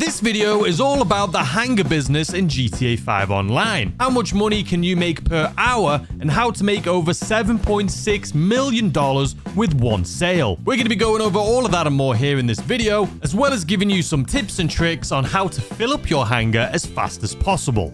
This video is all about the hangar business in GTA 5 Online. How much money can you make per hour and how to make over $7.6 million with one sale. We're going to be going over all of that and more here in this video, as well as giving you some tips and tricks on how to fill up your hangar as fast as possible.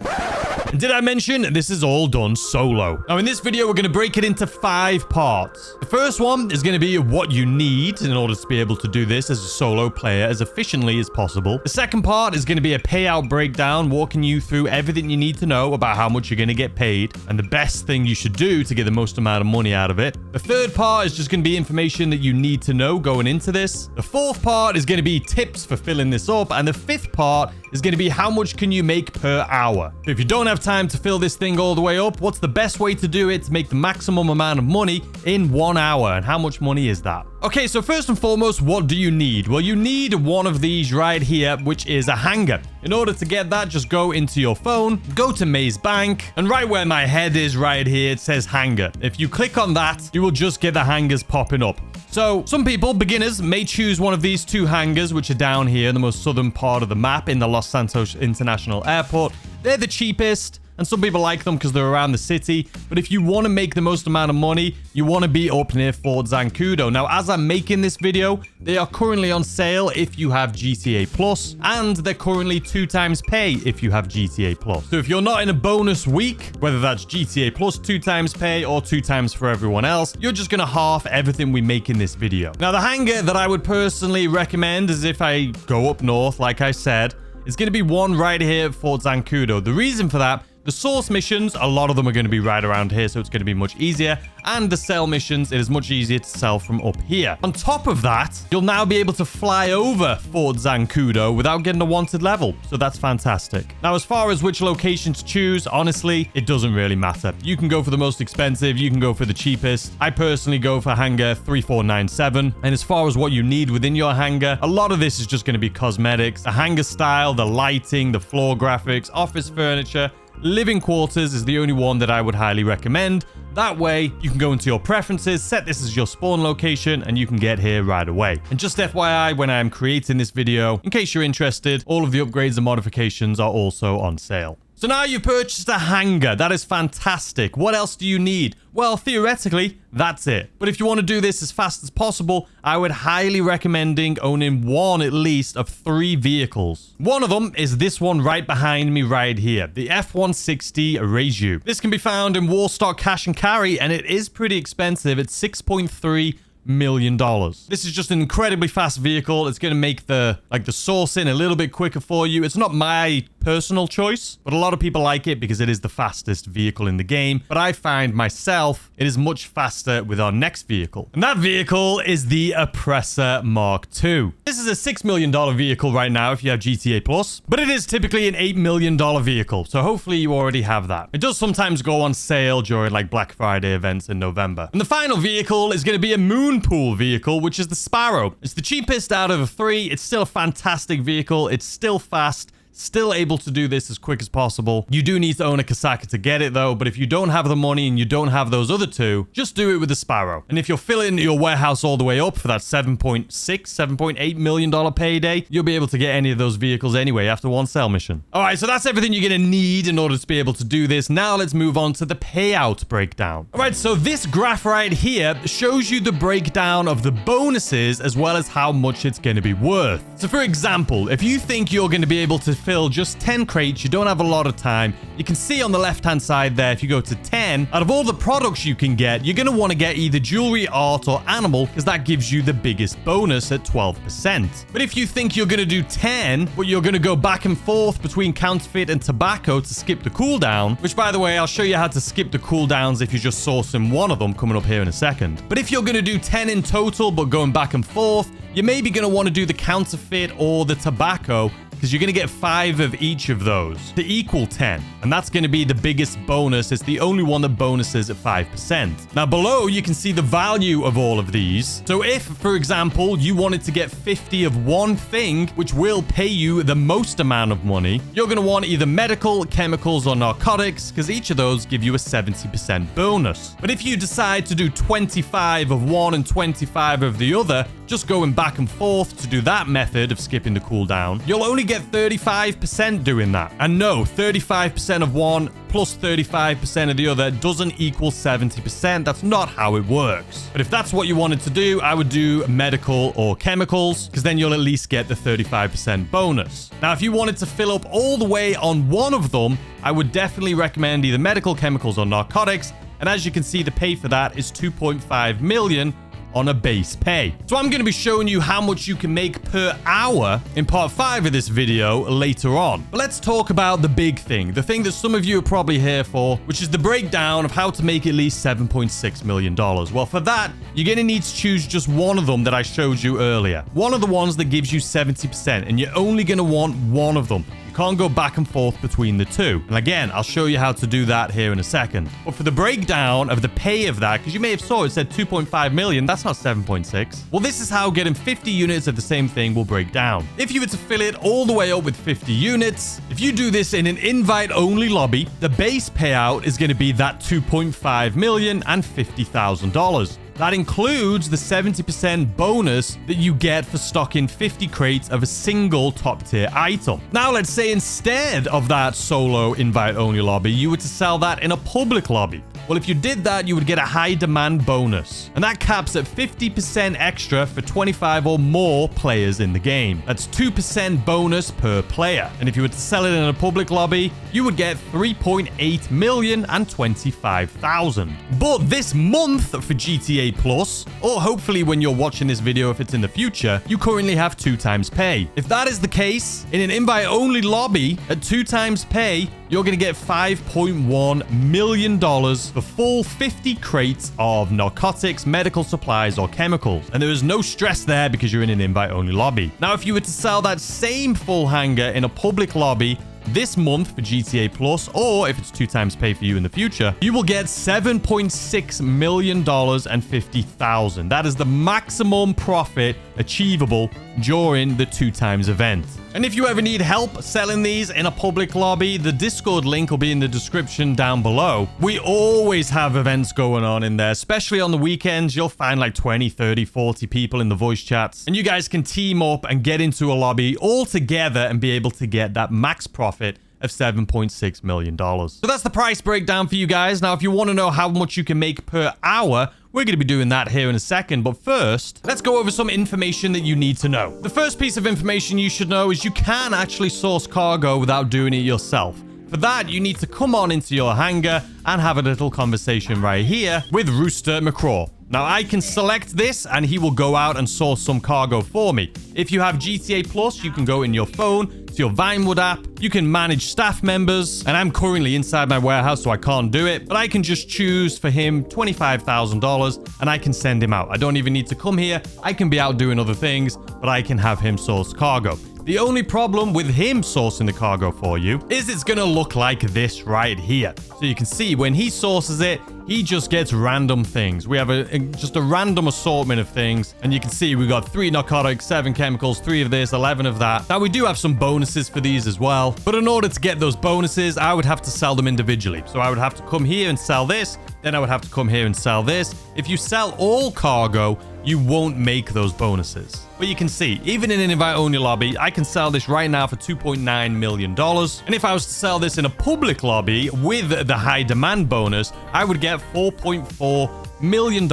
And did I mention this is all done solo? Now in this video, we're going to break it into 5 parts. The first one is going to be what you need in order to be able to do this as a solo player as efficiently as possible. The second part is going to be a payout breakdown, walking you through everything you need to know about how much you're going to get paid and the best thing you should do to get the most amount of money out of it. The third part is just going to be information that you need to know going into this. The fourth part is going to be tips for filling this up. And the fifth part is going to be how much can you make per hour. So if you don't have time to fill this thing all the way up, what's the best way to do it to make the maximum amount of money in 1 hour? And how much money is that? Okay, so first and foremost, what do you need? Well, you need one of these right here, which is a hangar. In order to get that, just go into your phone, go to Maze Bank, and right where my head is right here, it says hangar. If you click on that, you will just get the hangars popping up. So some people, beginners, may choose one of these 2 hangars, which are down here in the most southern part of the map in the Los Santos International Airport. They're the cheapest, and some people like them because they're around the city. But if you want to make the most amount of money, you want to be up near Fort Zancudo. Now, as I'm making this video, they are currently on sale if you have GTA Plus, and they're currently 2 times pay if you have GTA Plus. So if you're not in a bonus week, whether that's GTA Plus 2 times pay or 2 times for everyone else, you're just going to half everything we make in this video. Now, the hangar that I would personally recommend is if I go up north, like I said, it's going to be one right here at Fort Zancudo. The reason for that, the source missions, a lot of them are going to be right around here, so it's going to be much easier. And the sell missions, it is much easier to sell from up here. On top of that, you'll now be able to fly over Fort Zancudo without getting a wanted level. So that's fantastic. Now, as far as which location to choose, honestly, it doesn't really matter. You can go for the most expensive. You can go for the cheapest. I personally go for hangar 3497. And as far as what you need within your hangar, a lot of this is just going to be cosmetics. The hangar style, the lighting, the floor graphics, office furniture. Living quarters is the only one that I would highly recommend. That way, you can go into your preferences, set this as your spawn location, and you can get here right away. And just FYI, when I'm creating this video, in case you're interested, all of the upgrades and modifications are also on sale. So now you've purchased a hangar. That is fantastic. What else do you need? Well, theoretically, that's it. But if you want to do this as fast as possible, I would highly recommend owning one at least of 3 vehicles. One of them is this one right behind me right here, the F-160 Reju. This can be found in Warstock Cash and Carry, and it is pretty expensive at $6.3 million. This is just an incredibly fast vehicle. It's going to make the sourcing a little bit quicker for you. It's not my personal choice, but a lot of people like it because it is the fastest vehicle in the game. But I find myself it is much faster with our next vehicle, and that vehicle is the Oppressor Mark II. This is a $6 million vehicle right now if you have GTA Plus, but it is typically an $8 million vehicle, so hopefully you already have that. It does sometimes go on sale during like Black Friday events in November. And the final vehicle is going to be a moon pool vehicle, which is the Sparrow. It's the cheapest out of the 3. It's still a fantastic vehicle. It's still fast. Still able to do this as quick as possible. You do need to own a Kasaka to get it though, but if you don't have the money and you don't have those other 2, just do it with the Sparrow. And if you're filling your warehouse all the way up for that $7.8 million payday, you'll be able to get any of those vehicles anyway after one sell mission. All right, so that's everything you're going to need in order to be able to do this. Now let's move on to the payout breakdown. All right, so this graph right here shows you the breakdown of the bonuses as well as how much it's going to be worth. So for example, if you think you're going to be able to fill just 10 crates, you don't have a lot of time, you can see on the left hand side there, if you go to 10, out of all the products you can get, you're going to want to get either jewelry, art, or animal, because that gives you the biggest bonus at 12%. But if you think you're going to do 10, but you're going to go back and forth between counterfeit and tobacco to skip the cooldown, which by the way, I'll show you how to skip the cooldowns if you're just sourcing one of them coming up here in a second. But if you're going to do 10 in total, but going back and forth, you're maybe going to want to do the counterfeit or the tobacco, because you're going to get 5 of each of those to equal 10. And that's going to be the biggest bonus. It's the only one that bonuses at 5%. Now below, you can see the value of all of these. So if, for example, you wanted to get 50 of one thing, which will pay you the most amount of money, you're going to want either medical, chemicals, or narcotics, because each of those give you a 70% bonus. But if you decide to do 25 of one and 25 of the other, just going back and forth to do that method of skipping the cooldown, you'll only get 35% doing that. And no, 35% of one plus 35% of the other doesn't equal 70%. That's not how it works. But if that's what you wanted to do, I would do medical or chemicals, because then you'll at least get the 35% bonus. Now, if you wanted to fill up all the way on one of them, I would definitely recommend either medical, chemicals, or narcotics. And as you can see, the pay for that is 2.5 million on a base pay. So I'm going to be showing you how much you can make per hour in part 5 of this video later on. But let's talk about the big thing, the thing that some of you are probably here for, which is the breakdown of how to make at least $7.6 million. Well, for that, you're going to need to choose just one of them that I showed you earlier. One of the ones that gives you 70%, and you're only going to want one of them. Can't go back and forth between the two. And again, I'll show you how to do that here in a second. But for the breakdown of the pay of that, because you may have saw it said 2.5 million, that's not 7.6. Well, this is how getting 50 units of the same thing will break down. If you were to fill it all the way up with 50 units, if you do this in an invite-only lobby, the base payout is going to be that 2.5 million and $50,000. That includes the 70% bonus that you get for stocking 50 crates of a single top tier item. Now, let's say instead of that solo invite only lobby, you were to sell that in a public lobby. Well, if you did that, you would get a high demand bonus. And that caps at 50% extra for 25 or more players in the game. That's 2% bonus per player. And if you were to sell it in a public lobby, you would get 3.8 million and 25,000. But this month for GTA Plus, or hopefully when you're watching this video if it's in the future, you currently have 2 times pay. If that is the case, in an invite only lobby at 2 times pay, you're going to get $5.1 million for full 50 crates of narcotics, medical supplies, or chemicals. And there is no stress there because you're in an invite-only lobby. Now, if you were to sell that same full hangar in a public lobby this month for GTA Plus, or if it's 2 times pay for you in the future, you will get $7.6 million and 50,000. That is the maximum profit achievable during the 2 times event. And if you ever need help selling these in a public lobby, the Discord link will be in the description down below. We always have events going on in there, especially on the weekends. You'll find like 20, 30, 40 people in the voice chats, and you guys can team up and get into a lobby all together and be able to get that max profit of $7.6 million. So that's the price breakdown for you guys. Now, if you want to know how much you can make per hour, we're going to be doing that here in a second. But first, let's go over some information that you need to know. The first piece of information you should know is you can actually source cargo without doing it yourself. For that, you need to come on into your hangar and have a little conversation right here with Rooster McCraw. Now, I can select this and he will go out and source some cargo for me. If you have GTA Plus, you can go in your phone to your Vinewood app. You can manage staff members, and I'm currently inside my warehouse, so I can't do it, but I can just choose for him $25,000 and I can send him out. I don't even need to come here. I can be out doing other things, but I can have him source cargo. The only problem with him sourcing the cargo for you is it's going to look like this right here. So you can see when he sources it, he just gets random things. We have just a random assortment of things. And you can see we got 3 narcotics, 7 chemicals, 3 of this, 11 of that. Now, we do have some bonuses for these as well. But in order to get those bonuses, I would have to sell them individually. So I would have to come here and sell this. Then I would have to come here and sell this. If you sell all cargo, you won't make those bonuses. But you can see, even in an invite-only lobby, I can sell this right now for $2.9 million. And if I was to sell this in a public lobby with the high demand bonus, I would get $4.4 million.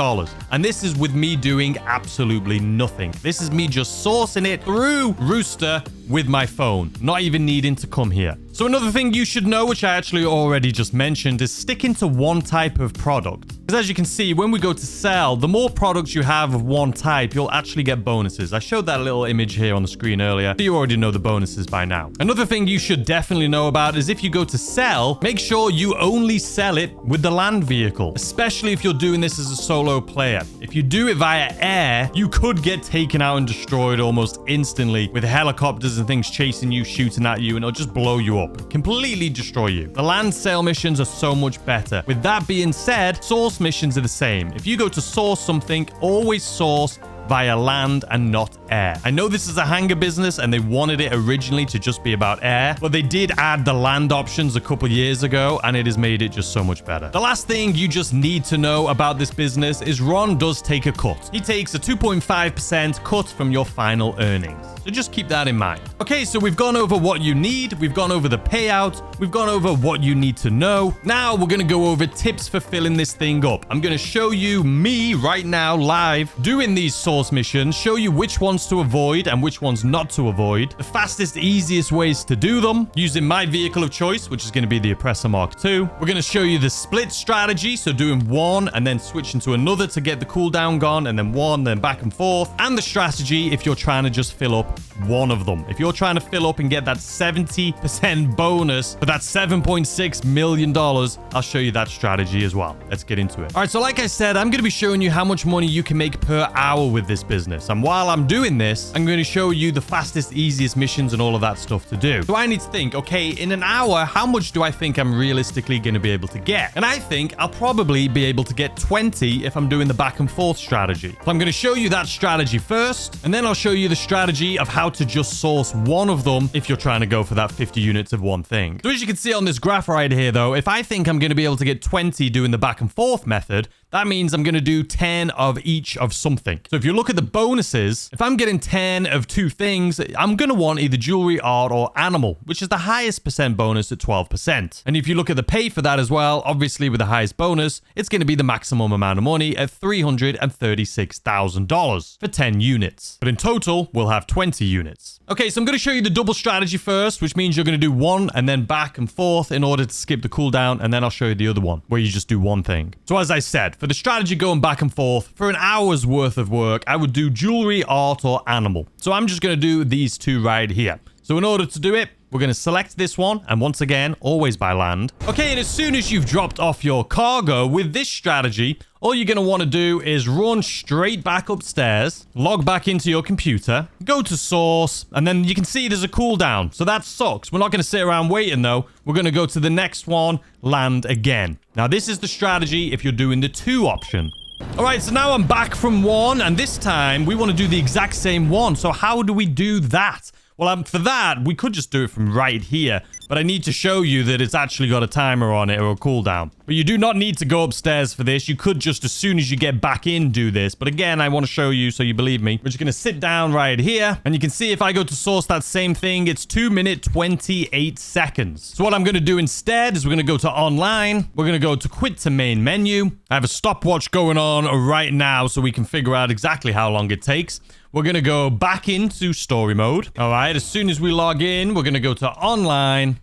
And this is with me doing absolutely nothing. This is me just sourcing it through Rooster with my phone, not even needing to come here. So another thing you should know, which I actually already just mentioned, is sticking to one type of product. Because as you can see, when we go to sell, the more products you have of one type, you'll actually get bonuses. I showed that little image here on the screen earlier, so you already know the bonuses by now. Another thing you should definitely know about is if you go to sell, make sure you only sell it with the land vehicle, especially if you're doing this as a solo player. If you do it via air, you could get taken out and destroyed almost instantly with helicopters and things chasing you, shooting at you, and it'll just blow you up, completely destroy you. The land sale missions are so much better. With that being said, source missions are the same. If you go to source something, always source via land and not air. I know this is a hangar business and they wanted it originally to just be about air, but they did add the land options a couple years ago and it has made it just so much better. The last thing you just need to know about this business is Ron does take a cut. He takes a 2.5% cut from your final earnings. So just keep that in mind. Okay, so we've gone over what you need. We've gone over the payout. We've gone over what you need to know. Now we're going to go over tips for filling this thing up. I'm going to show you me right now live doing these source missions, show you which ones to avoid and which ones not to avoid, the fastest, easiest ways to do them using my vehicle of choice, which is going to be the Oppressor Mark II. We're going to show you the split strategy, so doing one and then switching to another to get the cooldown gone, and then one, then back and forth, and the strategy if you're trying to just fill up one of them. If you're trying to fill up and get that 70% bonus for that $7.6 million, I'll show you that strategy as well. Let's get into it. All right, so like I said, I'm going to be showing you how much money you can make per hour with this business. And while I'm doing this, I'm going to show you the fastest, easiest missions and all of that stuff to do. So I need to think, okay, in an hour, how much do I think I'm realistically going to be able to get? And I think I'll probably be able to get 20 if I'm doing the back and forth strategy. So I'm going to show you that strategy first, and then I'll show you the strategy of how to just source one of them if you're trying to go for that 50 units of one thing. So as you can see on this graph right here, though, if I think I'm going to be able to get 20 doing the back and forth method, that means I'm going to do 10 of each of something. So if you look at the bonuses, if I'm getting 10 of two things, I'm going to want either jewelry, art, or animal, which is the highest percent bonus at 12%. And if you look at the pay for that as well, obviously with the highest bonus, it's going to be the maximum amount of money at $336,000 for 10 units. But in total, we'll have 20 units. Okay, so I'm going to show you the double strategy first, which means you're going to do one and then back and forth in order to skip the cooldown, and then I'll show you the other one, where you just do one thing. So as I said, for the strategy going back and forth, for an hour's worth of work, I would do jewelry, art, or animal. So I'm just going to do these two right here. So in order to do it, we're going to select this one, and once again, always by land. Okay, and as soon as you've dropped off your cargo with this strategy, all you're going to want to do is run straight back upstairs, log back into your computer, go to source, and then you can see there's a cooldown. So that sucks. We're not going to sit around waiting, though. We're going to go to the next one, land again. Now, this is the strategy if you're doing the 2 option. All right, so now I'm back from 1, and this time we want to do the exact same one. So how do we do that? Well, for that, we could just do it from right here, but I need to show you that it's actually got a timer on it or a cooldown. But you do not need to go upstairs for this. You could just, as soon as you get back in, do this. But again, I want to show you so you believe me. We're just going to sit down right here, and you can see if I go to source that same thing, it's 2 minutes, 28 seconds. So what I'm going to do instead is we're going to go to online. We're going to go to quit to main menu. I have a stopwatch going on right now so we can figure out exactly how long it takes. We're going to go back into story mode. All right, as soon as we log in, we're going to go to online,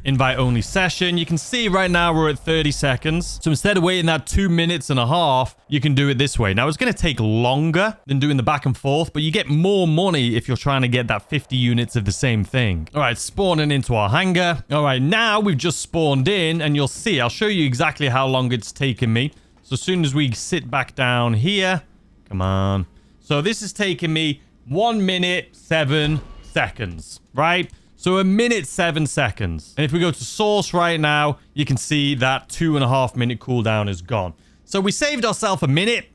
invite only session. You can see right now we're at 30 seconds. So instead of waiting that 2 minutes and a half, you can do it this way. Now, it's going to take longer than doing the back and forth, but you get more money if you're trying to get that 50 units of the same thing. All right, spawning into our hangar. All right, now we've just spawned in, and you'll see, I'll show you exactly how long it's taken me. So as soon as we sit back down here, come on. So this is taking me 1 minute, 7 seconds, right? So 1 minute, 7 seconds. And if we go to source right now, you can see that 2.5 minute cooldown is gone. So we saved ourselves 1.5 minutes.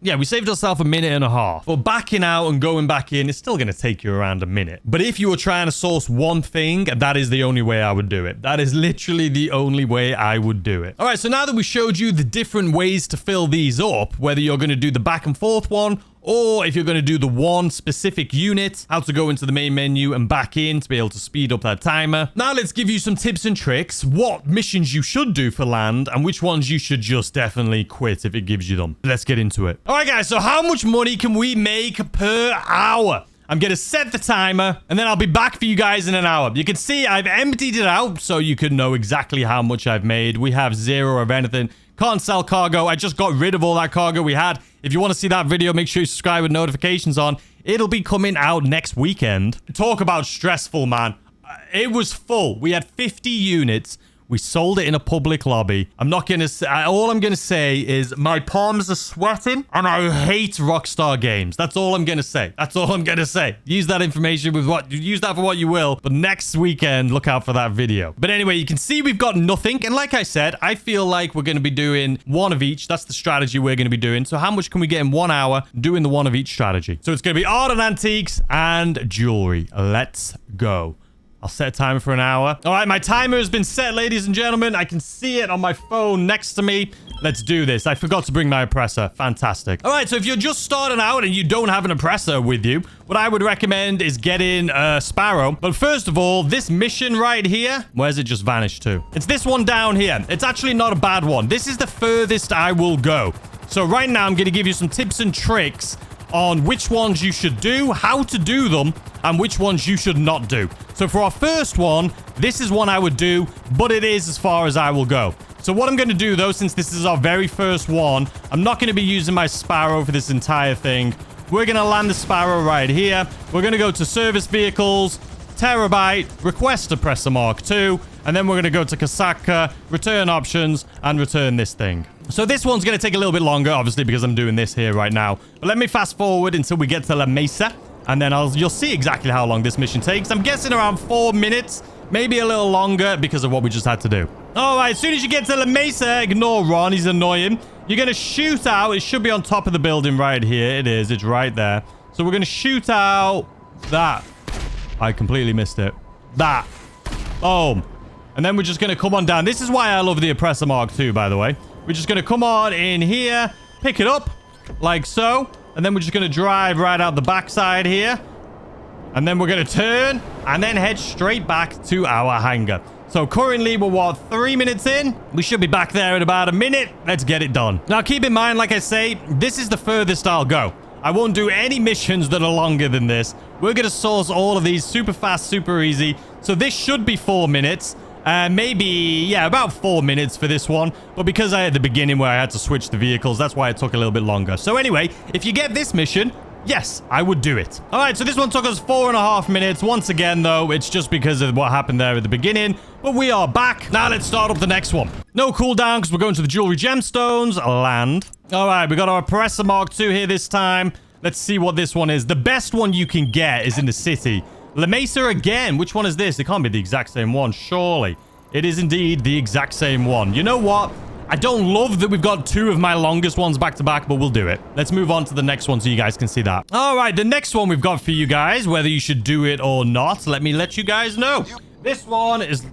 Yeah, we saved ourselves 1.5 minutes. But backing out and going back in is still going to take you around 1 minute. But if you were trying to source one thing, that is the only way I would do it. That is literally the only way I would do it. All right, so now that we showed you the different ways to fill these up, whether you're going to do the back and forth one, or if you're going to do the one specific unit, how to go into the main menu and back in to be able to speed up that timer. Now let's give you some tips and tricks, what missions you should do for land and which ones you should just definitely quit if it gives you them. Let's get into it. All right, guys, so how much money can we make per hour? I'm going to set the timer, and then I'll be back for you guys in an hour. You can see I've emptied it out so you can know exactly how much I've made. We have 0 of anything. Can't sell cargo. I just got rid of all that cargo we had. If you want to see that video, make sure you subscribe with notifications on. It'll be coming out next weekend. Talk about stressful, man. It was full. We had 50 units. We sold it in a public lobby. I'm not going to say... All I'm going to say is my palms are sweating and I hate Rockstar Games. That's all I'm going to say. That's all I'm going to say. Use that information with what... Use that for what you will. But next weekend, look out for that video. But anyway, you can see we've got nothing. And like I said, I feel like we're going to be doing one of each. That's the strategy we're going to be doing. So how much can we get in 1 hour doing the one of each strategy? So it's going to be art and antiques and jewelry. Let's go. I'll set a timer for an hour. All right, my timer has been set, ladies and gentlemen. I can see it on my phone next to me. Let's do this. I forgot to bring my oppressor. Fantastic. All right, so if you're just starting out and you don't have an oppressor with you, what I would recommend is getting a Sparrow. But first of all, this mission right here, where's it just vanished to? It's this one down here. It's actually not a bad one. This is the furthest I will go. So right now, I'm going to give you some tips and tricks on which ones you should do, how to do them, and which ones you should not do. So for our first one, this is one I would do, but it is as far as I will go. So what I'm going to do, though, since this is our very first one, I'm not going to be using my Sparrow for this entire thing. We're going to land the Sparrow right here. We're going to go to Service Vehicles, Terabyte, Request Oppressor Mark II, and then we're going to go to Kasaka, Return Options, and return this thing. So this one's going to take a little bit longer, obviously, because I'm doing this here right now. But let me fast forward until we get to La Mesa, and then you'll see exactly how long this mission takes. I'm guessing around 4 minutes, maybe a little longer because of what we just had to do. All right, as soon as you get to La Mesa, ignore Ron. He's annoying. You're going to shoot out. It should be on top of the building right here. It is. It's right there. So we're going to shoot out that. I completely missed it. That. Boom. And then we're just going to come on down. This is why I love the Oppressor Mark II, by the way. We're just going to come on in here, pick it up, like so. And then we're just going to drive right out the backside here. And then we're going to turn and then head straight back to our hangar. So currently we're, what, 3 minutes in? We should be back there in about a minute. Let's get it done. Now, keep in mind, like I say, this is the furthest I'll go. I won't do any missions that are longer than this. We're going to source all of these super fast, super easy. So this should be 4 minutes. Maybe, yeah, about 4 minutes for this one. But because I had the beginning where I had to switch the vehicles, that's why it took a little bit longer. So anyway, if you get this mission, yes, I would do it. All right, so this one took us 4.5 minutes. Once again, though, it's just because of what happened there at the beginning. But we are back. Now let's start up the next one. No cooldown because we're going to the Jewelry Gemstones land. All right, we got our Oppressor Mark II here this time. Let's see what this one is. The best one you can get is in the city. La Mesa again. Which one is this? It can't be the exact same one, surely. It is indeed the exact same one. You know what? I don't love that we've got 2 of my longest ones back to back, but we'll do it. Let's move on to the next one so you guys can see that. All right, the next one we've got for you guys, whether you should do it or not, let me let you guys know. This one is...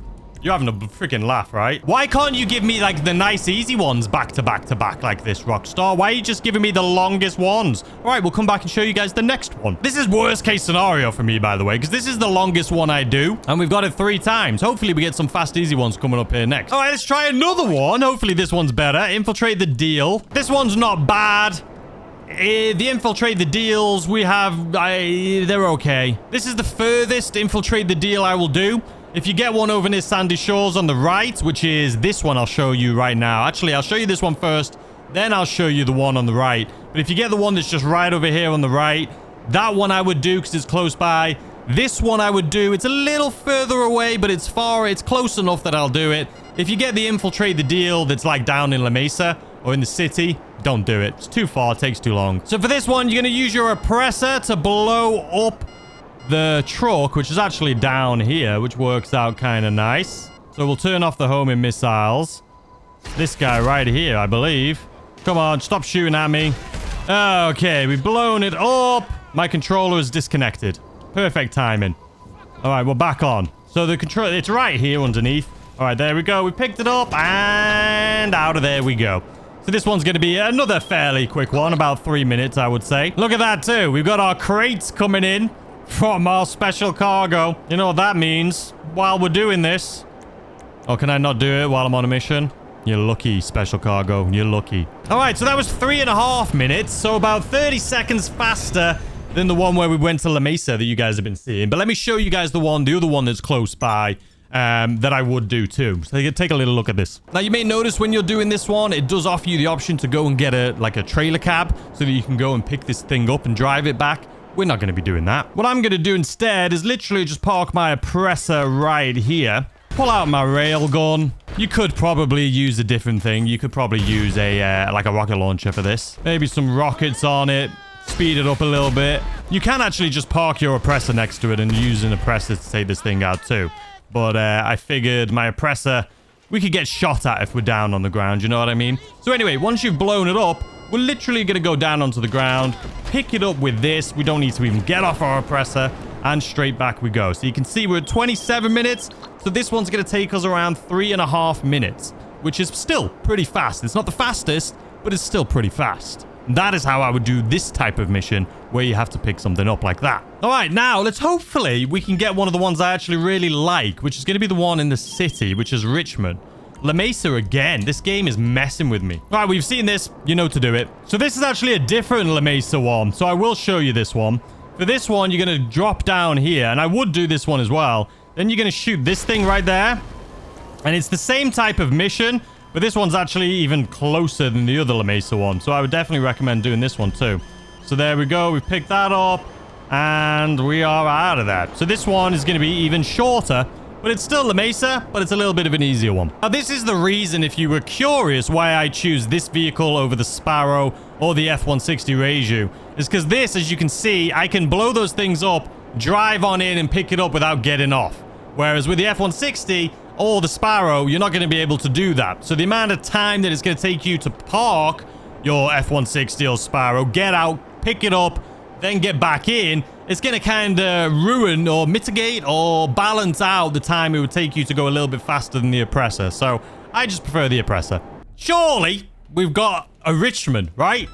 You're having a freaking laugh, right? Why can't you give me, like, the nice, easy ones back to back to back like this, Rockstar? Why are you just giving me the longest ones? All right, we'll come back and show you guys the next one. This is worst case scenario for me, by the way, because this is the longest one I do, and we've got it 3 times. Hopefully, we get some fast, easy ones coming up here next. All right, let's try another one. Hopefully, this one's better. Infiltrate the deal. This one's not bad. The infiltrate the deals we have, they're okay. This is the furthest infiltrate the deal I will do. If you get one over near Sandy Shores on the right, which is this one I'll show you right now. Actually, I'll show you this one first, then I'll show you the one on the right. But if you get the one that's just right over here on the right, that one I would do because it's close by. This one I would do. It's a little further away, but it's close enough that I'll do it. If you get the infiltrate the deal that's like down in La Mesa or in the city, don't do it. It's too far. It takes too long. So for this one, you're going to use your oppressor to blow up the truck, which is actually down here, which works out kind of nice. So we'll turn off the homing missiles. This guy right here, I believe. Come on, stop shooting at me. Okay, we've blown it up. My controller is disconnected. Perfect timing. All right, we're back on. So the controller, it's right here underneath. All right, there we go. We picked it up and out of there we go. So this one's going to be another fairly quick one, about 3 minutes, I would say. Look at that too. We've got our crates coming in from our special cargo. You know what that means while we're doing this. Or can I not do it while I'm on a mission? You're lucky, special cargo. You're lucky. All right, so that was 3.5 minutes. So about 30 seconds faster than the one where we went to La Mesa that you guys have been seeing. But let me show you guys the other one that's close by that I would do too. So you can take a little look at this. Now, you may notice when you're doing this one, it does offer you the option to go and get a trailer cab so that you can go and pick this thing up and drive it back. We're not going to be doing that. What I'm going to do instead is literally just park my oppressor right here. Pull out my rail gun. You could probably use a different thing. You could probably use a like a rocket launcher for this. Maybe some rockets on it. Speed it up a little bit. You can actually just park your oppressor next to it and use an oppressor to take this thing out too. But I figured my oppressor, we could get shot at if we're down on the ground. You know what I mean? So anyway, once you've blown it up, we're literally going to go down onto the ground, pick it up with this. We don't need to even get off our oppressor, and straight back we go. So you can see we're at 27 minutes. So this one's going to take us around 3.5 minutes, which is still pretty fast. It's not the fastest, but it's still pretty fast. That is how I would do this type of mission, where you have to pick something up like that. All right, now let's hopefully we can get one of the ones I actually really like, which is going to be the one in the city, which is Richmond. La Mesa again. This game is messing with me. All right, we've seen this. You know to do it. So this is actually a different La Mesa one. So I will show you this one. For this one, you're going to drop down here, and I would do this one as well. Then you're going to shoot this thing right there. And it's the same type of mission, but this one's actually even closer than the other La Mesa one. So I would definitely recommend doing this one too. So there we go. We've picked that up, and we are out of that. So this one is going to be even shorter, but it's still La Mesa, but it's a little bit of an easier one. Now, this is the reason, if you were curious, why I choose this vehicle over the Sparrow or the F-160 Reju. Is because this, as you can see, I can blow those things up, drive on in, and pick it up without getting off. Whereas with the F-160 or the Sparrow, you're not going to be able to do that. So the amount of time that it's going to take you to park your F-160 or Sparrow, get out, pick it up, then get back in, it's going to kind of ruin or mitigate or balance out the time it would take you to go a little bit faster than the oppressor. So I just prefer the oppressor. Surely we've got a Richmond, right?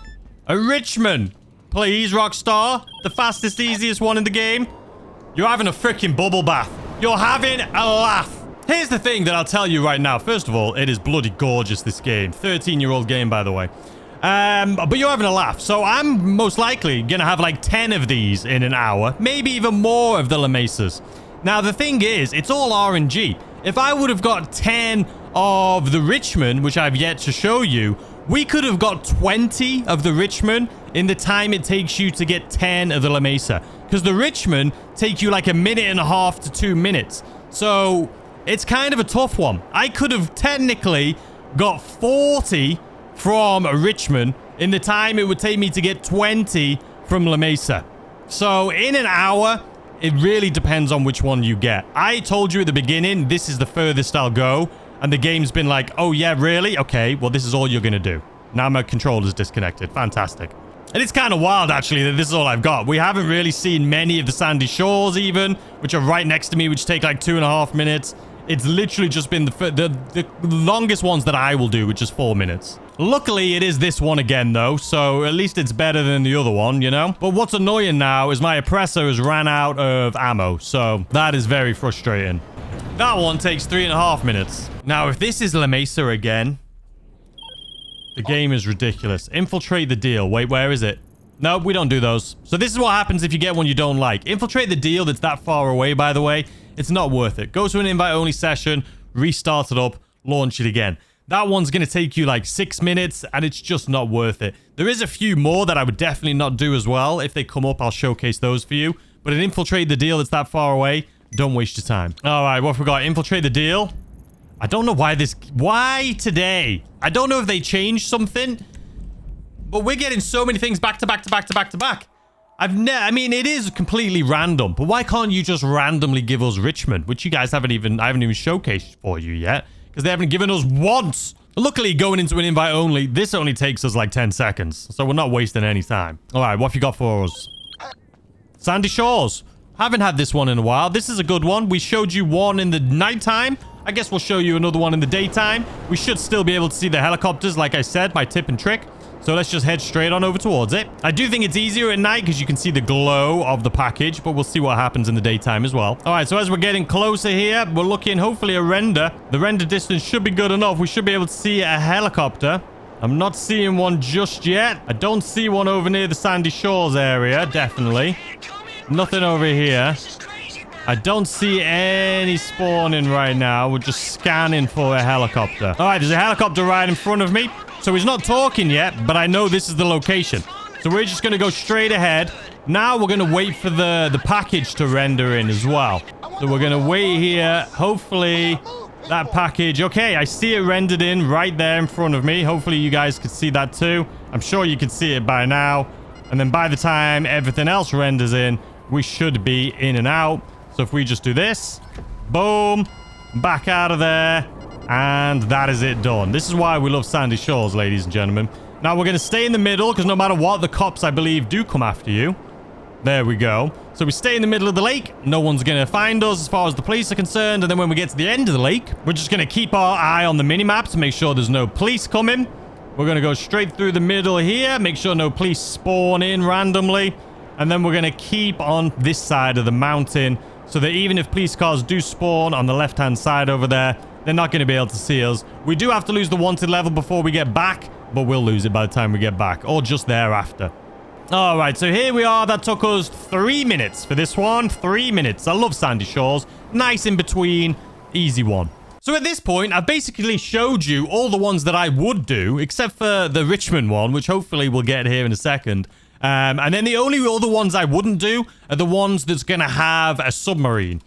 A Richmond. Please, Rockstar. The fastest, easiest one in the game. You're having a freaking bubble bath. You're having a laugh. Here's the thing that I'll tell you right now. First of all, it is bloody gorgeous, this game. 13-year-old game, by the way. But you're having a laugh. So I'm most likely going to have like 10 of these in an hour. Maybe even more of the La Mesas. Now, the thing is, it's all RNG. If I would have got 10 of the Richmond, which I've yet to show you, we could have got 20 of the Richmond in the time it takes you to get 10 of the La Mesa. Because the Richmond take you like 1.5 to 2 minutes. So it's kind of a tough one. I could have technically got 40 from Richmond in the time it would take me to get 20 from La Mesa. So in an hour, it really depends on which one you get. I told you at the beginning, this is the furthest I'll go. And the game's been like, oh yeah, really? Okay, well, this is all you're going to do. Now my controller's disconnected. Fantastic. And it's kind of wild, actually, that this is all I've got. We haven't really seen many of the sandy shores even, which are right next to me, which take like 2.5 minutes. It's literally just been the longest ones that I will do, which is 4 minutes. Luckily, it is this one again, though, so at least it's better than the other one, you know? But what's annoying now is my oppressor has ran out of ammo, so that is very frustrating. That one takes 3.5 minutes. Now, if this is La Mesa again, the game is ridiculous. Infiltrate the deal. Wait, where is it? No, we don't do those. So this is what happens if you get one you don't like. Infiltrate the deal that's that far away, by the way. It's not worth it. Go to an invite-only session, restart it up, launch it again. That one's going to take you like 6 minutes, and it's just not worth it. There is a few more that I would definitely not do as well. If they come up, I'll showcase those for you. But an infiltrate the deal that's that far away, don't waste your time. All right, what have we got? Infiltrate the deal. I don't know why today? I don't know if they changed something, but we're getting so many things back to back to back to back to back. I mean, it is completely random, but why can't you just randomly give us Richmond, which you guys I haven't even showcased for you yet, because they haven't given us once. Luckily, going into an invite only, this only takes us like 10 seconds, so we're not wasting any time. All right, what have you got for us? Sandy Shores. Haven't had this one in a while. This is a good one. We showed you one in the nighttime. I guess we'll show you another one in the daytime. We should still be able to see the helicopters, like I said, my tip and trick. So let's just head straight on over towards it. I do think it's easier at night because you can see the glow of the package, but we'll see what happens in the daytime as well. All right, so as we're getting closer here, we're looking hopefully a render. The render distance should be good enough. We should be able to see a helicopter. I'm not seeing one just yet. I don't see one over near the Sandy Shores area, definitely. Nothing over here. I don't see any spawning right now. We're just scanning for a helicopter. All right, there's a helicopter right in front of me. So he's not talking yet, but I know this is the location. So we're just going to go straight ahead. Now we're going to wait for the package to render in as well. So we're going to wait here. Hopefully that package. Okay, I see it rendered in right there in front of me. Hopefully you guys can see that too. I'm sure you can see it by now. And then by the time everything else renders in, we should be in and out. So if we just do this, boom, back out of there. And that is it done. This is why we love Sandy Shores, ladies and gentlemen. Now we're going to stay in the middle because no matter what, the cops, I believe, do come after you. There we go. So we stay in the middle of the lake. No one's going to find us as far as the police are concerned. And then when we get to the end of the lake, we're just going to keep our eye on the minimap to make sure there's no police coming. We're going to go straight through the middle here. Make sure no police spawn in randomly. And then we're going to keep on this side of the mountain so that even if police cars do spawn on the left-hand side over there, they're not going to be able to see us. We do have to lose the wanted level before we get back, but we'll lose it by the time we get back or just thereafter. All right, so here we are. That took us 3 minutes for this one. 3 minutes. I love Sandy Shores. Nice in between. Easy one. So at this point, I've basically showed you all the ones that I would do, except for the Richmond one, which hopefully we'll get here in a second. And then the only other ones I wouldn't do are the ones that's going to have a submarine.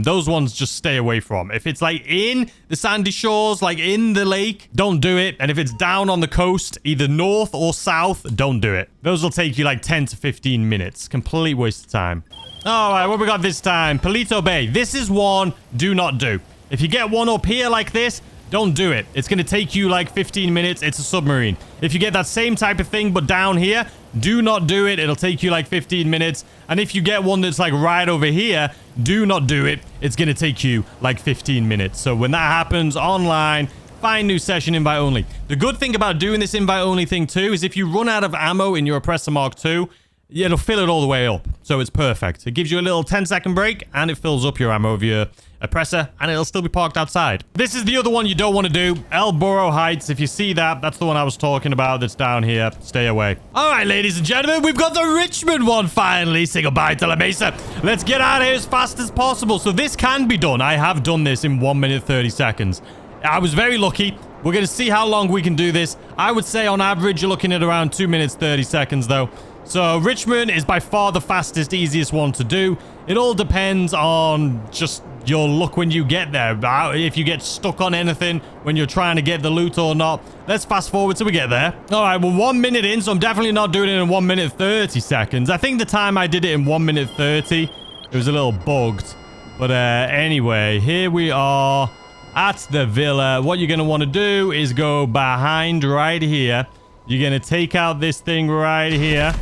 Those ones just stay away from. If it's like in the Sandy Shores, like in the lake, don't do it. And if it's down on the coast, either north or south, don't do it. Those will take you like 10 to 15 minutes. Complete waste of time. All right, what we got this time? Palito Bay. This is one do not do. If you get one up here like this, don't do it. It's going to take you like 15 minutes. It's a submarine. If you get that same type of thing, but down here, do not do it. It'll take you like 15 minutes. And if you get one that's like right over here, do not do it. It's going to take you like 15 minutes. So when that happens online, find new session invite only. The good thing about doing this invite only thing too is if you run out of ammo in your Oppressor Mark II, it'll fill it all the way up. So it's perfect. It gives you a little 10-second break and it fills up your ammo of your Oppressor and it'll still be parked outside. This is the other one you don't want to do. Elborough Heights. If you see that, that's the one I was talking about that's down here. Stay away. All right, ladies and gentlemen, we've got the Richmond one finally. Say goodbye to La Mesa. Let's get out of here as fast as possible. So this can be done. I have done this in 1 minute 30 seconds. I was very lucky. We're going to see how long we can do this. I would say on average, you're looking at around 2 minutes 30 seconds though. So Richmond is by far the fastest, easiest one to do. It all depends on just your luck when you get there. If you get stuck on anything when you're trying to get the loot or not. Let's fast forward till we get there. All right, we're 1 minute in, so I'm definitely not doing it in 1 minute 30 seconds. I think the time I did it in 1 minute 30, it was a little bugged. But anyway, here we are at the villa. What you're going to want to do is go behind right here. You're going to take out this thing right here.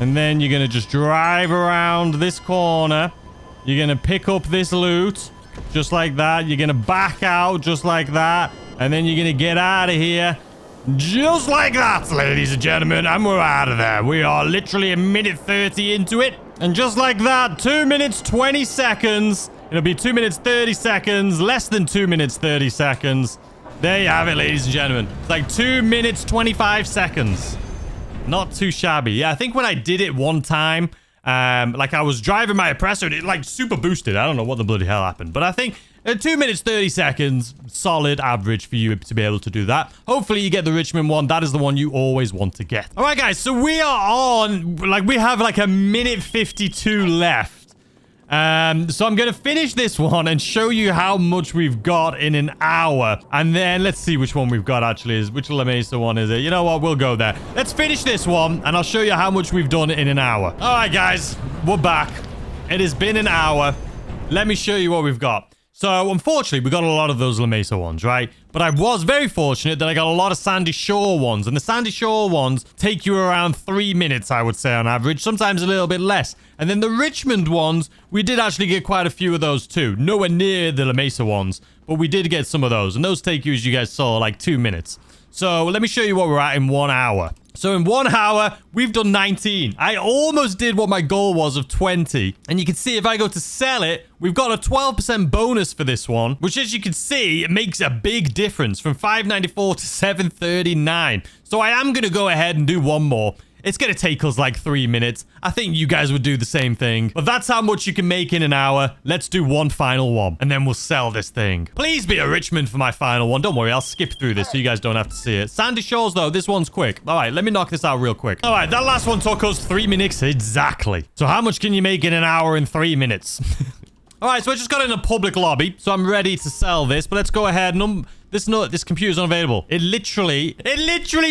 And then you're going to just drive around this corner. You're going to pick up this loot. Just like that. You're going to back out just like that. And then you're going to get out of here. Just like that, ladies and gentlemen. And we're out of there. We are literally a minute 30 into it. And just like that, 2 minutes 20 seconds. It'll be 2 minutes 30 seconds. Less than 2 minutes 30 seconds. There you have it, ladies and gentlemen. It's like 2 minutes 25 seconds. Not too shabby. Yeah, I think when I did it one time, like I was driving my Oppressor and it like super boosted. I don't know what the bloody hell happened. But I think 2 minutes 30 seconds, solid average for you to be able to do that. Hopefully you get the Richmond one. That is the one you always want to get. All right, guys. So we are on, like we have like a minute 52 left. So I'm going to finish this one and show you how much we've got in an hour. And then let's see which one we've got actually is. Which La Mesa one is it? You know what? We'll go there. Let's finish this one and I'll show you how much we've done in an hour. All right, guys. We're back. It has been an hour. Let me show you what we've got. So, unfortunately, we got a lot of those La Mesa ones, right? But I was very fortunate that I got a lot of Sandy Shore ones. And the Sandy Shore ones take you around 3 minutes, I would say, on average. Sometimes a little bit less. And then the Richmond ones, we did actually get quite a few of those too. Nowhere near the La Mesa ones, but we did get some of those. And those take you, as you guys saw, like 2 minutes. So, let me show you what we're at in 1 hour. So in 1 hour, we've done 19. I almost did what my goal was of 20. And you can see if I go to sell it, we've got a 12% bonus for this one, which as you can see, it makes a big difference from 594 to 739. So I am going to go ahead and do one more. It's going to take us like 3 minutes. I think you guys would do the same thing. But that's how much you can make in an hour. Let's do one final one. And then we'll sell this thing. Please be a Richmond for my final one. Don't worry, I'll skip through this so you guys don't have to see it. Sandy Shores, though, this one's quick. All right, let me knock this out real quick. All right, that last one took us 3 minutes exactly. So how much can you make in an hour in 3 minutes? All right, so I just got in a public lobby, so I'm ready to sell this. But let's go ahead. This computer's unavailable. It literally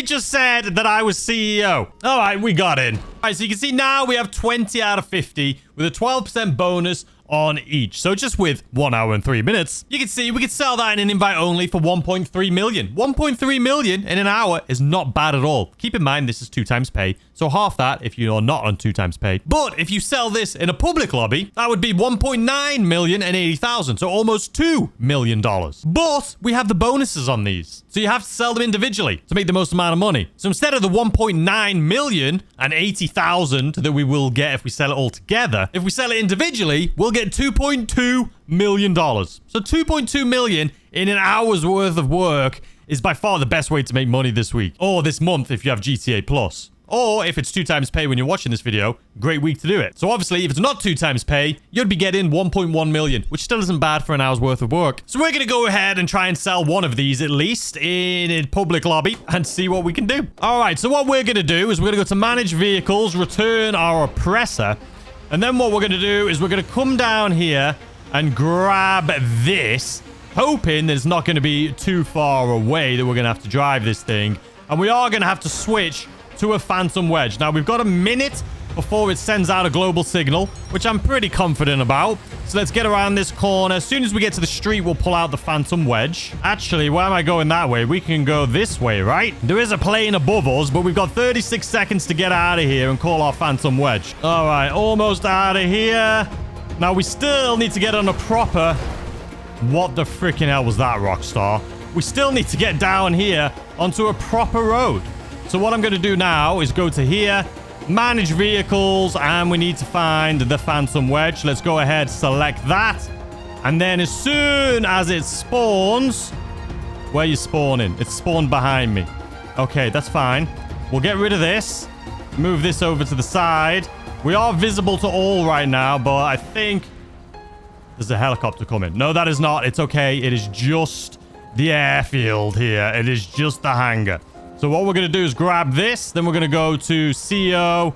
just said that I was CEO. All right, we got in. All right, so you can see now we have 20 out of 50 with a 12% bonus on each. So just with 1 hour and 3 minutes, you can see we could sell that in an invite only for 1.3 million. 1.3 million in an hour is not bad at all. Keep in mind, this is 2 times pay. So half that if you're not on 2 times pay. But if you sell this in a public lobby, that would be 1.9 million and 80,000. So almost $2 million. But we have the bonuses on these. So you have to sell them individually to make the most amount of money. So instead of the 1.9 million and 80,000 that we will get if we sell it all together, if we sell it individually, we'll get $2.2 million. So 2.2 million in an hour's worth of work is by far the best way to make money this week. Or this month if you have GTA Plus. Or if it's 2 times pay when you're watching this video, great week to do it. So obviously, if it's not 2 times pay, you'd be getting 1.1 million, which still isn't bad for an hour's worth of work. So we're going to go ahead and try and sell one of these at least in a public lobby and see what we can do. All right, so what we're going to do is we're going to go to manage vehicles, return our oppressor. And then what we're going to do is we're going to come down here and grab this, hoping that it's not going to be too far away that we're going to have to drive this thing. And we are going to have to switch to a phantom wedge. Now, we've got a minute before it sends out a global signal, which I'm pretty confident about. So let's get around this corner. As soon as we get to the street, we'll pull out the phantom wedge. Actually, why am I going that way? We can go this way, right? There is a plane above us, but we've got 36 seconds to get out of here and call our phantom wedge. All right, almost out of here. Now, we still need to get on a proper... What the freaking hell was that, Rockstar? We still need to get down here onto a proper road. So what I'm going to do now is go to here, manage vehicles, and we need to find the phantom wedge. Let's go ahead, select that. And then as soon as it spawns... Where are you spawning? It's spawned behind me. Okay, that's fine. We'll get rid of this. Move this over to the side. We are visible to all right now, but I think there's a helicopter coming. No, that is not. It's okay. It is just the airfield here. It is just the hangar. So what we're going to do is grab this. Then we're going to go to CEO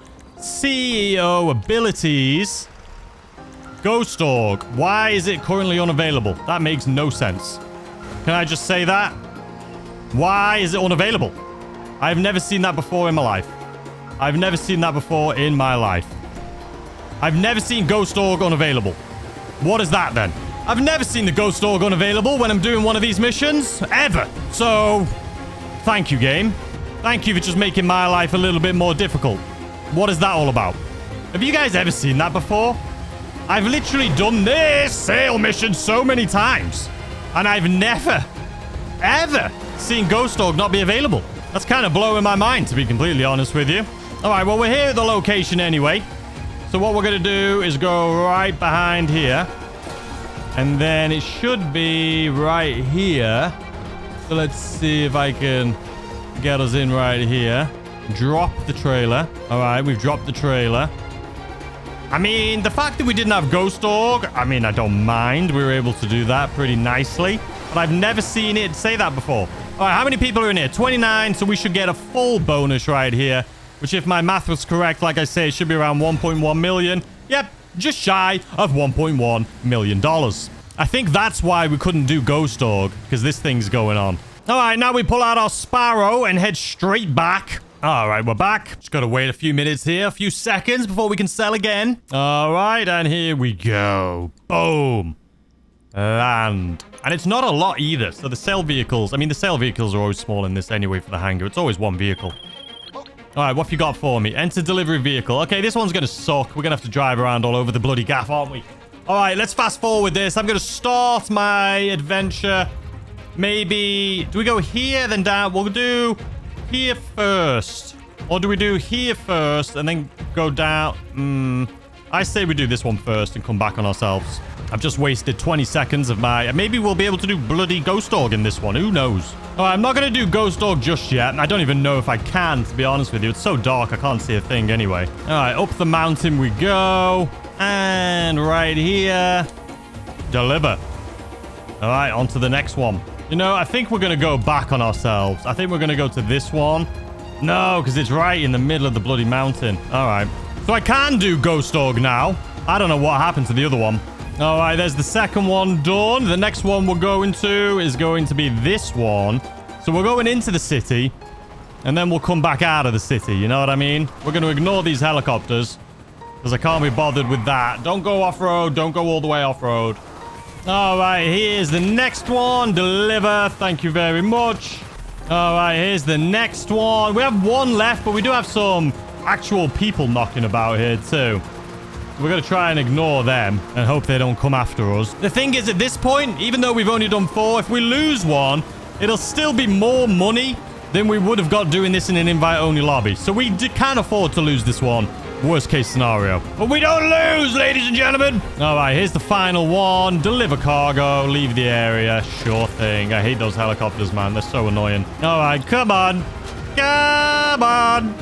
abilities. Ghost Org. Why is it currently unavailable? That makes no sense. Can I just say that? Why is it unavailable? I've never seen that before in my life. I've never seen that before in my life. I've never seen Ghost Org unavailable. What is that then? I've never seen the Ghost Org unavailable when I'm doing one of these missions. Ever. So... Thank you, game. Thank you for just making my life a little bit more difficult. What is that all about? Have you guys ever seen that before? I've literally done this sale mission so many times. And I've never, ever seen Ghost Org not be available. That's kind of blowing my mind, to be completely honest with you. All right, well, we're here at the location anyway. So what we're going to do is go right behind here. And then it should be right here. So let's see if I can get us in right here. Drop the trailer. All right, we've dropped the trailer. I mean, the fact that we didn't have Ghost Org, I mean, I don't mind. We were able to do that pretty nicely. But I've never seen it say that before. All right, how many people are in here? 29, so we should get a full bonus right here. Which, if my math was correct, like I say, it should be around 1.1 million. Yep, just shy of $1.1 million. I think that's why we couldn't do Ghost Org, because this thing's going on. All right, now we pull out our Sparrow and head straight back. All right, we're back. Just got to wait a few minutes here, a few seconds before we can sell again. All right, and here we go. Boom. Land. And it's not a lot either. So the sale vehicles, I mean, the sale vehicles are always small in this anyway for the hangar. It's always one vehicle. All right, what have you got for me? Enter delivery vehicle. Okay, this one's going to suck. We're going to have to drive around all over the bloody gaff, aren't we? All right, let's fast forward this. I'm going to start my adventure. Maybe... Do we go here, then down? We'll do here first. Or do we do here first and then go down? I say we do this one first and come back on ourselves. I've just wasted 20 seconds of my... Maybe we'll be able to do bloody Ghost Org in this one. Who knows? All right, I'm not going to do Ghost Org just yet. I don't even know if I can, to be honest with you. It's so dark, I can't see a thing anyway. All right, up the mountain we go. And right here. Deliver. All right, on to the next one. You know, I think we're going to go back on ourselves. I think we're going to go to this one. No, because it's right in the middle of the bloody mountain. All right. So I can do Ghost Org now. I don't know what happened to the other one. All right, there's the second one done. The next one we're going to is going to be this one. So we're going into the city, and then we'll come back out of the city. You know what I mean? We're going to ignore these helicopters, because I can't be bothered with that. Don't go off-road. Don't go all the way off-road. All right, here's the next one. Deliver. Thank you very much. All right, here's the next one. We have one left, but we do have some actual people knocking about here too. We're going to try and ignore them and hope they don't come after us. The thing is, at this point, even though we've only done 4, if we lose one, it'll still be more money than we would have got doing this in an invite-only lobby. So we can't afford to lose this one. Worst case scenario. But we don't lose, ladies and gentlemen. All right, here's the final one. Deliver cargo. Leave the area. Sure thing. I hate those helicopters, man. They're so annoying. All right, come on. Come on.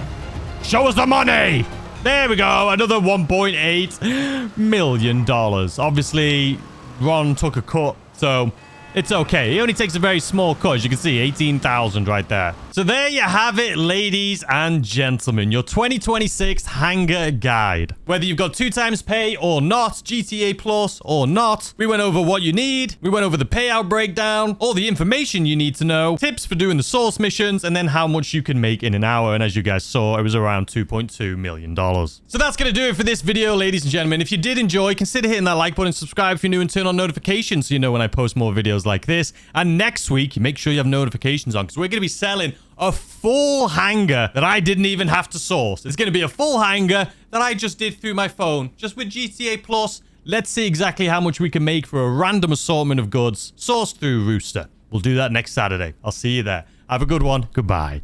Show us the money. There we go. Another $1.8 million. Obviously, Ron took a cut, so it's okay. He only takes a very small cut. As you can see, 18,000 right there. So there you have it, ladies and gentlemen. Your 2026 Hangar Guide. Whether you've got 2 times pay or not, GTA Plus or not, we went over what you need. We went over the payout breakdown, all the information you need to know, tips for doing the source missions, and then how much you can make in an hour. And as you guys saw, it was around $2.2 million. So that's going to do it for this video, ladies and gentlemen. If you did enjoy, consider hitting that like button, subscribe if you're new, and turn on notifications so you know when I post more videos like this. And next week, make sure you have notifications on, because we're going to be selling a full hangar that I didn't even have to source. It's going to be a full hangar that I just did through my phone, just with GTA Plus. Let's see exactly how much we can make for a random assortment of goods sourced through Rooster. We'll do that next Saturday. I'll see you there. Have a good one. Goodbye.